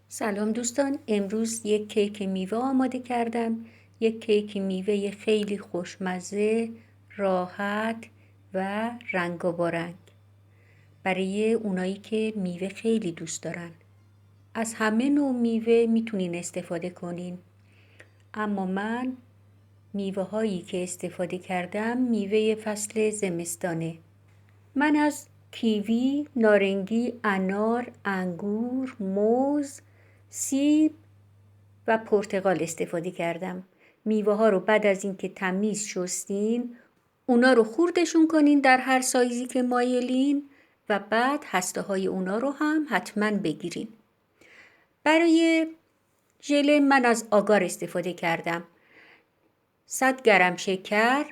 سلام دوستان، امروز یک کیک میوه آماده کردم. یک کیک میوه خیلی خوشمزه، راحت و رنگارنگ برای اونایی که میوه خیلی دوست دارن. از همه نوع میوه میتونین استفاده کنین، اما من میوه هایی که استفاده کردم میوه فصل زمستانه. من از کیوی، نارنگی، انار، انگور، موز، سیب و پرتقال استفاده کردم. میوه ها رو بعد از اینکه تمیز شستین، اونا رو خردشون کنین در هر سایزی که مایلین و بعد هسته های اونا رو هم حتما بگیرین. برای ژله من از آگار استفاده کردم. 100 گرم شکر،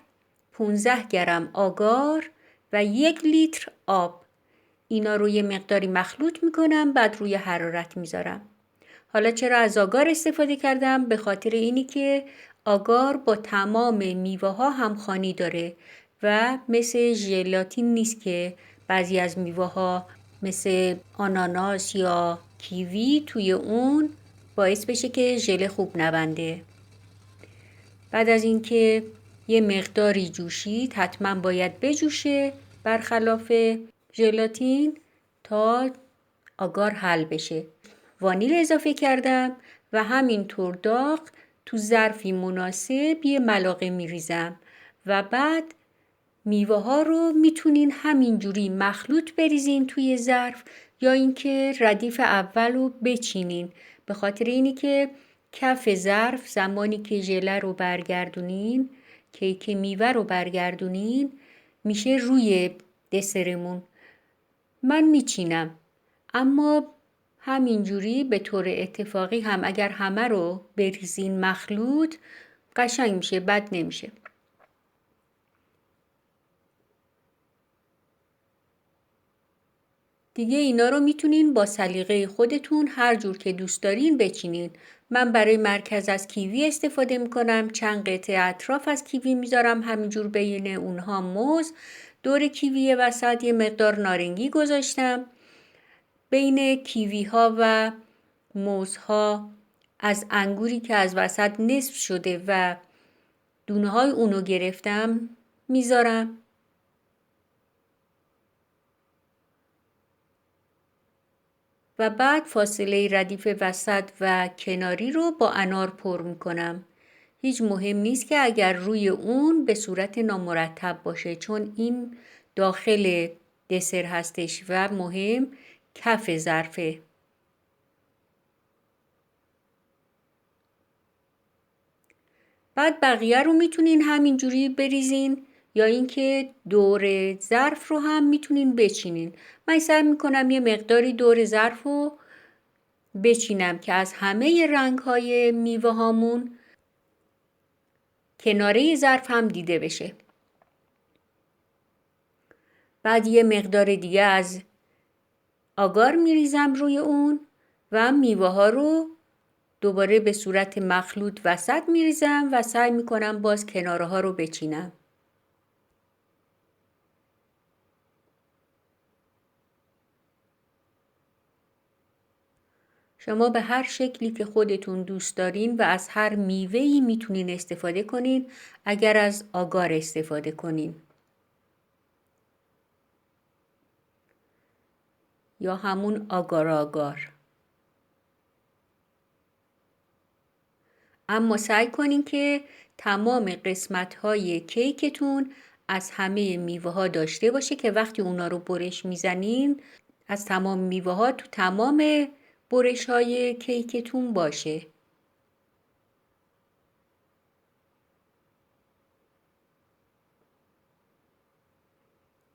15 گرم آگار و 1 لیتر آب. اینا رو یه مقداری مخلوط میکنم، بعد روی حرارت میذارم. حالا چرا از آگار استفاده کردم؟ به خاطر اینی که آگار با تمام میوه ها همخوانی داره و مثل ژلاتین نیست که بعضی از میوه ها مثل آناناس یا کیوی توی اون باعث بشه که ژله خوب نبنده. بعد از اینکه یه مقداری جوشید، حتما باید بجوشه برخلاف ژلاتین تا آگار حل بشه. وانیل اضافه کردم و همینطور داغ تو ظرفی مناسب یه ملاقه میریزم و بعد میوه ها رو میتونین همینجوری مخلوط بریزین توی ظرف یا اینکه ردیف اول رو بچینین، به خاطر اینی که کف ظرف زمانی که ژله رو برگردونین، کیک میوه رو برگردونین، میشه روی دسرمون. من میچینم، اما همینجوری به طور اتفاقی هم اگر همه رو بریزین مخلوط قشنگ میشه، بد نمیشه. دیگه اینا رو میتونین با سلیقه خودتون هر جور که دوست دارین بچینین. من برای مرکز از کیوی استفاده میکنم. چند قطعه اطراف از کیوی میذارم، همینجور بین اونها موز. دور کیوی وسط یه مقدار نارنگی گذاشتم. بین کیوی ها و موزها از انگوری که از وسط نصف شده و دونه های اونو گرفتم میذارم. و بعد فاصله ردیف وسط و کناری رو با انار پر میکنم. هیچ مهم نیست که اگر روی اون به صورت نامرتب باشه، چون این داخل دسر هستش و مهم کف ظرفه. بعد بقیه رو میتونین همینجوری بریزین یا اینکه دور ظرف رو هم میتونین بچینین. من سعی میکنم یه مقداری دور ظرف رو بچینم که از همه رنگ‌های میوه هامون کناره ظرف هم دیده بشه. بعد یه مقدار دیگه از آگار میریزم روی اون و میوه ها رو دوباره به صورت مخلوط وسط میریزم و سعی میکنم باز کناره ها رو بچینم. شما به هر شکلی که خودتون دوست دارین و از هر میوه‌ای میتونین استفاده کنین اگر از آگار استفاده کنین. یا همون آگار. اما سعی کنین که تمام قسمت‌های کیکتون از همه میوه ها داشته باشه که وقتی اونا رو برش میزنین از تمام میوه ها تو تمام برش های کیکتون باشه.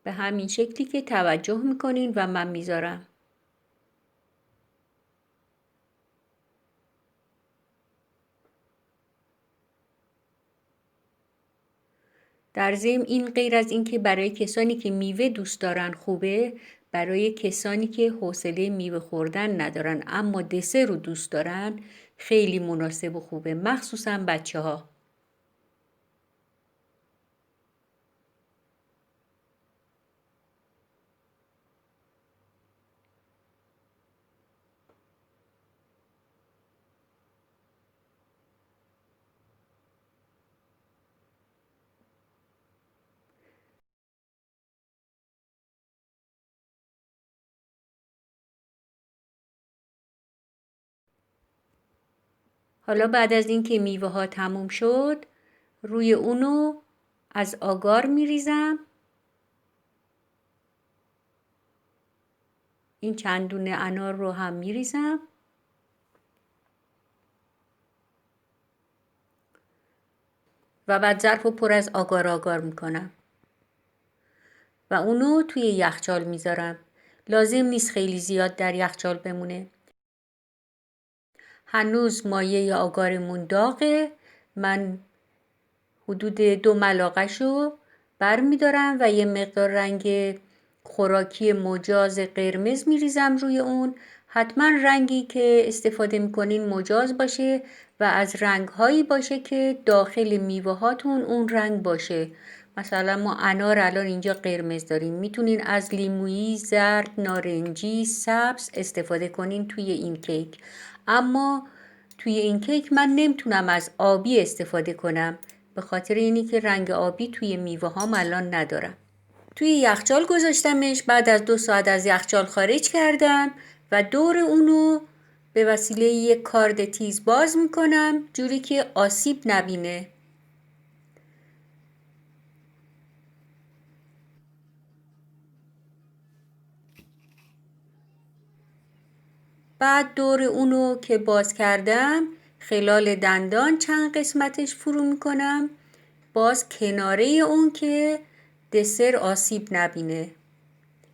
به همین شکلی که توجه میکنین و من میذارم. در ضمن این غیر از این که برای کسانی که میوه دوست دارن خوبه، برای کسانی که حوصله میوه خوردن ندارن اما دسر رو دوست دارن خیلی مناسب و خوبه، مخصوصا بچه ها. حالا بعد از اینکه میوه ها تموم شد روی اونو از آگار میریزم. این چند دونه انار رو هم میریزم و بعد ظرف رو پر از آگار میکنم و اونو توی یخچال میذارم. لازم نیست خیلی زیاد در یخچال بمونه. هنوز مایه آگارمون داغه. من حدود 2 ملعقه شو بر میدارم و یه مقدار رنگ خوراکی مجاز قرمز میریزم روی اون. حتما رنگی که استفاده میکنین مجاز باشه و از رنگهایی باشه که داخل میوه هاتون اون رنگ باشه. مثلا ما انار الان اینجا قرمز داریم، میتونین از لیمویی، زرد، نارنجی، سبز استفاده کنین توی این کیک. اما توی این کیک من نمیتونم از آبی استفاده کنم به خاطر اینی که رنگ آبی توی میوه هام الان ندارم. توی یخچال گذاشتمش. بعد از 2 ساعت از یخچال خارج کردم و دور اونو به وسیله یک کارد تیز باز میکنم جوری که آسیب نبینه. بعد دور اونو که باز کردم خلال دندان چند قسمتش فرو میکنم، باز کناره اون که دسر آسیب نبینه.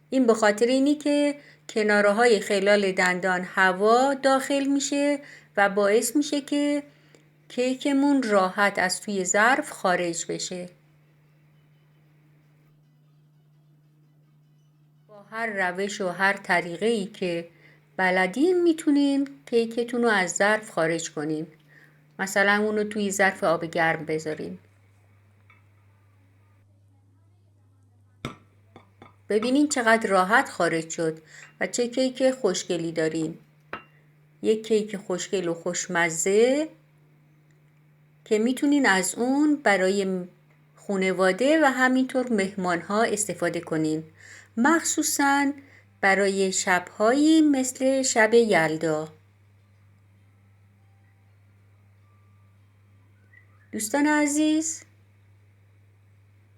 این به خاطر اینی که کناره های خلال دندان هوا داخل میشه و باعث میشه که کیکمون راحت از توی ظرف خارج بشه. با هر روش و هر طریقه ای که بلدین میتونین کیکتون رو از ظرف خارج کنین. مثلا اونو توی ظرف آب گرم بذارین. ببینین چقدر راحت خارج شد و چه کیک خوشگلی دارین. یک کیک خوشگل و خوشمزه که میتونین از اون برای خانواده و همینطور مهمان ها استفاده کنین. مخصوصاً برای شبهایی مثل شب یلدا. دوستان عزیز،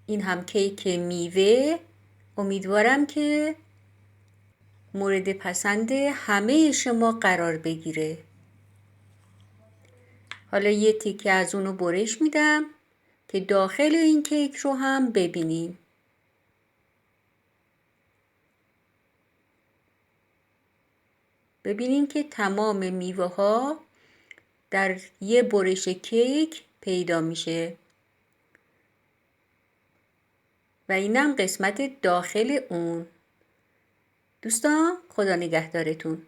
این هم کیک میوه. امیدوارم که مورد پسند همه شما قرار بگیره. حالا یه تیکه از اونو برش میدم که داخل این کیک رو هم ببینیم. ببینین که تمام میوه ها در یه برش کیک پیدا میشه و اینم قسمت داخل اون. دوستان خدا نگهدارتون.